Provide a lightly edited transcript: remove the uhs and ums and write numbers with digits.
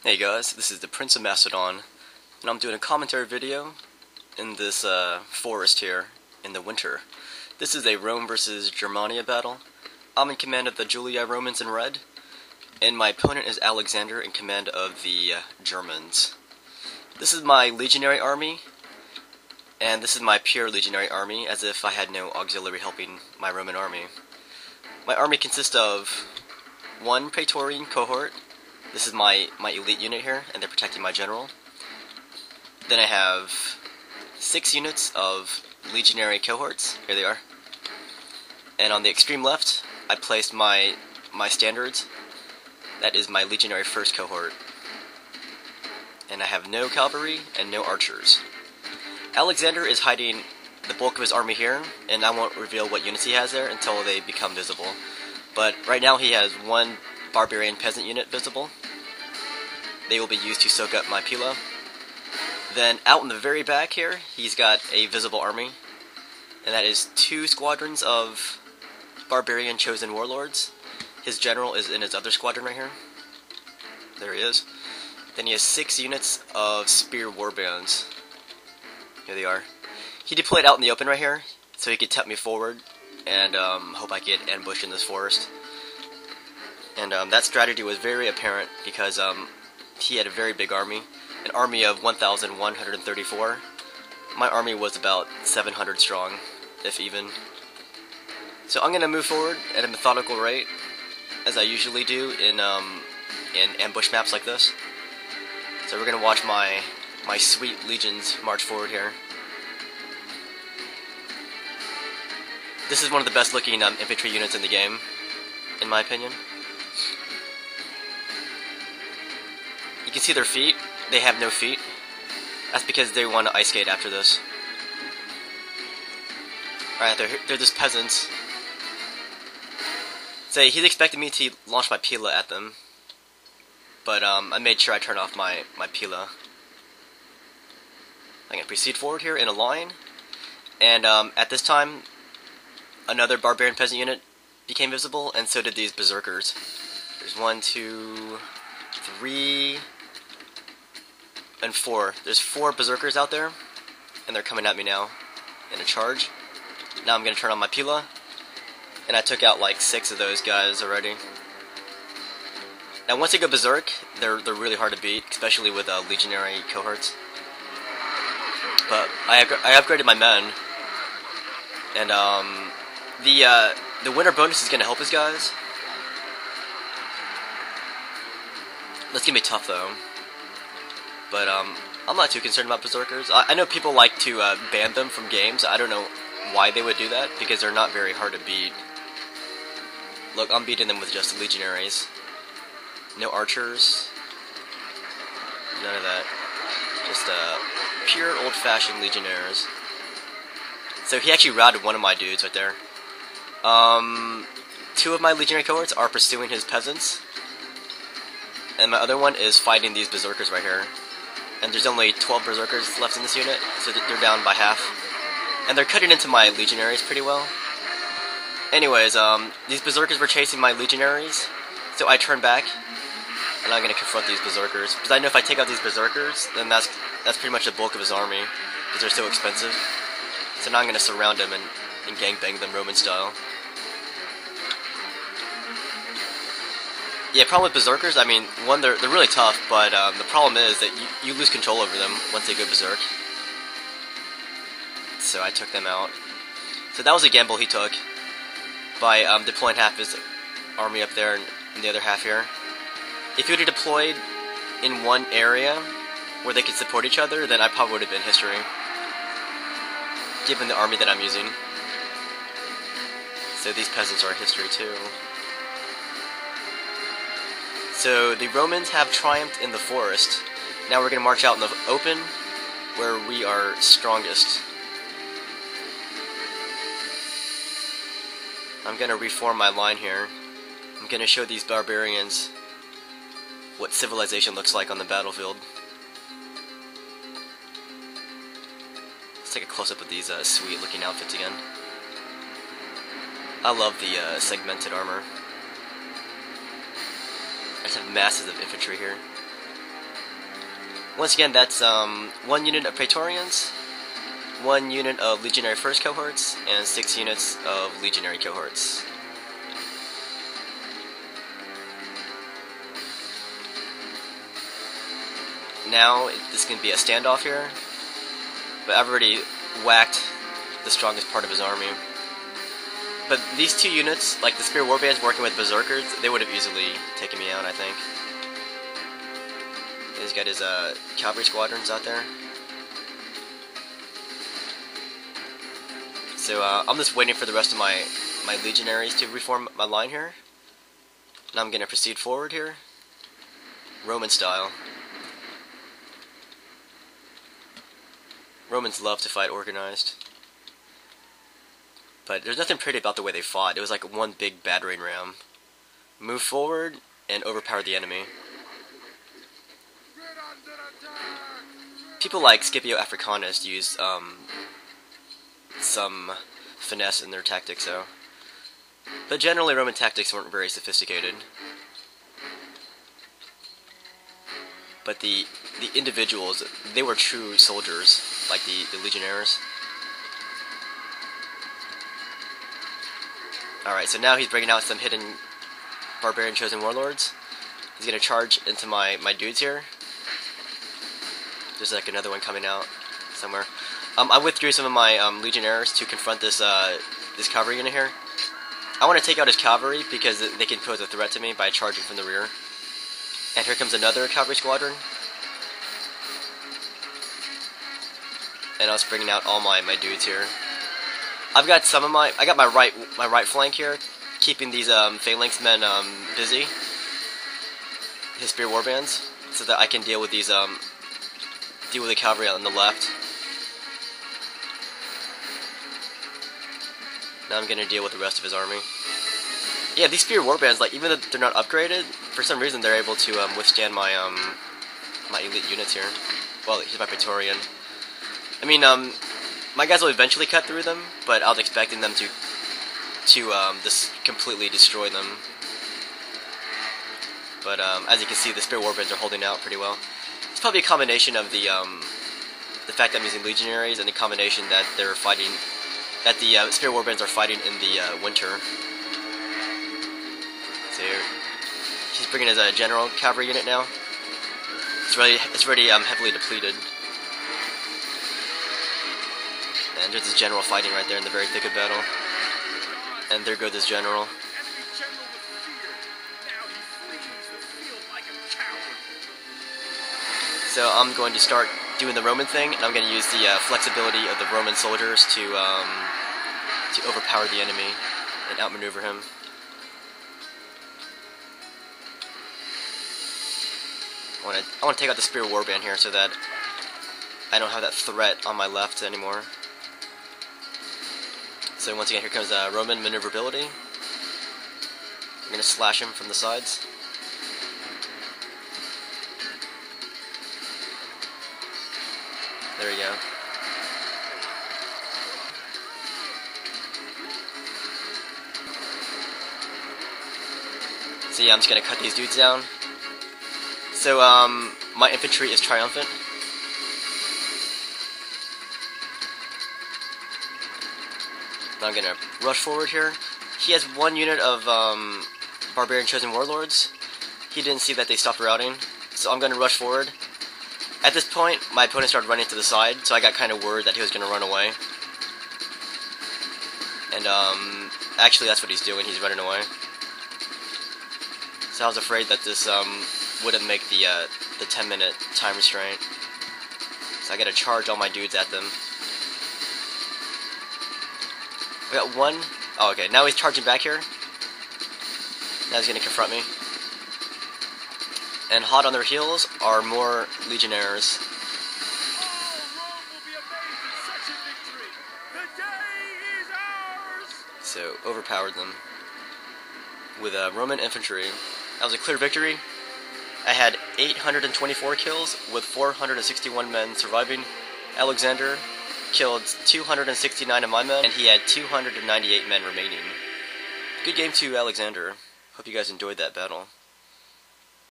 Hey guys, this is the Prince of Macedon, and I'm doing a commentary video in this forest here in the winter. This is a Rome versus Germania battle. I'm in command of the Julii Romans in red, and my opponent is Alexander in command of the Germans. This is my legionary army, and this is my pure legionary army, as if I had no auxiliary helping my Roman army. My army consists of one Praetorian cohort. This is my elite unit here, and they're protecting my general. Then I have 6 units of legionary cohorts. Here they are. And on the extreme left, I placed my standards. That is my legionary first cohort. And I have no cavalry and no archers. Alexander is hiding the bulk of his army here, and I won't reveal what units he has there until they become visible. But right now he has one barbarian peasant unit visible. They will be used to soak up my pila. Then out in the very back here, he's got a visible army, and that is 2 squadrons of barbarian chosen warlords. His general is in his other squadron right here. There he is. Then he has 6 units of spear warbands. Here they are. He deployed out in the open right here, so he could tap me forward and hope I get ambushed in this forest. And that strategy was very apparent because he had a very big army, an army of 1,134. My army was about 700 strong, if even. So I'm going to move forward at a methodical rate, as I usually do in ambush maps like this. So we're going to watch my sweet legions march forward here. This is one of the best looking infantry units in the game, in my opinion. You can see their feet. They have no feet. That's because they want to ice skate after this. Alright, they're just peasants. So he's expecting me to launch my pila at them, but I made sure I turn off my pila. I'm going to proceed forward here in a line, and at this time, another barbarian peasant unit became visible, and so did these berserkers. There's 1, 2, 3, and 4. There's 4 berserkers out there, and they're coming at me now in a charge. Now I'm going to turn on my pila, and I took out like 6 of those guys already. Now once they go berserk, they're really hard to beat, especially with legionary cohorts. But I upgraded my men, and the winter bonus is going to help us guys. That's going to be tough though. But I'm not too concerned about berserkers. I know people like to ban them from games. I don't know why they would do that, because they're not very hard to beat. Look, I'm beating them with just legionaries. No archers. None of that. Just pure old-fashioned legionnaires. So he actually routed one of my dudes right there. 2 of my legionary cohorts are pursuing his peasants, and my other one is fighting these berserkers right here. And there's only 12 berserkers left in this unit, so they're down by half. And they're cutting into my legionaries pretty well. Anyways, these berserkers were chasing my legionaries, so I turned back, and I'm going to confront these berserkers. Because I know if I take out these berserkers, then that's pretty much the bulk of his army, because they're so expensive. So now I'm going to surround him and gangbang them Roman style. Yeah, problem with berserkers, I mean, one, they're really tough, but the problem is that you lose control over them once they go berserk. So I took them out. So that was a gamble he took by deploying half his army up there and the other half here. If he would have deployed in one area where they could support each other, then I probably would have been history, given the army that I'm using. So these peasants are history too. So the Romans have triumphed in the forest. Now we're going to march out in the open, where we are strongest. I'm going to reform my line here. I'm going to show these barbarians what civilization looks like on the battlefield. Let's take a close-up of these sweet looking outfits again. I love the segmented armor. I just have masses of infantry here. Once again, that's 1 unit of Praetorians, 1 unit of Legionary First Cohorts, and 6 units of Legionary Cohorts. Now, this is going to be a standoff here, but I've already whacked the strongest part of his army. But these 2 units, like the Spear Warbands working with Berserkers, they would have easily taken me out, I think. He's got his cavalry squadrons out there. So I'm just waiting for the rest of my legionaries to reform my line here. Now I'm going to proceed forward here, Roman style. Romans love to fight organized. But there's nothing pretty about the way they fought. It was like one big battering ram. Move forward and overpower the enemy. People like Scipio Africanus used some finesse in their tactics, though. But generally, Roman tactics weren't very sophisticated. But the individuals, they were true soldiers, like the legionnaires. Alright, so now he's bringing out some hidden barbarian chosen warlords. He's gonna charge into my dudes here. There's like another one coming out somewhere. I withdrew some of my legionnaires to confront this this cavalry unit here. I want to take out his cavalry because they can pose a threat to me by charging from the rear. And here comes another cavalry squadron. And I was bringing out all my dudes here. I've got some of I got my right flank here, keeping these phalanx men busy. His spear warbands, so that I can deal with these deal with the cavalry on the left. Now I'm gonna deal with the rest of his army. Yeah, these spear warbands, like even though they're not upgraded, for some reason they're able to withstand my my elite units here. Well, he's my Praetorian. I mean, my guys will eventually cut through them, but I was expecting them to just completely destroy them. But as you can see, the spear warbands are holding out pretty well. It's probably a combination of the fact that I'm using legionaries and the combination that they're fighting, that the spear warbands are fighting in the winter. So he's bringing his general cavalry unit now. It's already heavily depleted. And there's this general fighting right there in the very thick of battle. And there goes this general. So I'm going to start doing the Roman thing, and I'm going to use the flexibility of the Roman soldiers to overpower the enemy and outmaneuver him. I want to take out the spear warband here so that I don't have that threat on my left anymore. So once again, here comes Roman maneuverability. I'm going to slash him from the sides. There we go. So yeah, I'm just going to cut these dudes down. So my infantry is triumphant. Now I'm going to rush forward here. He has 1 unit of barbarian chosen warlords. He didn't see that they stopped routing, so I'm going to rush forward. At this point, my opponent started running to the side, so I got kind of worried that he was going to run away. And actually that's what he's doing, he's running away. So I was afraid that this wouldn't make the 10-minute time restraint. So I got to charge all my dudes at them. We got one. Oh, okay. Now he's charging back here. Now he's going to confront me. And hot on their heels are more legionnaires. So overpowered them with Roman infantry. That was a clear victory. I had 824 kills with 461 men surviving. Alexander killed 269 of my men, and he had 298 men remaining. Good game to Alexander. Hope you guys enjoyed that battle.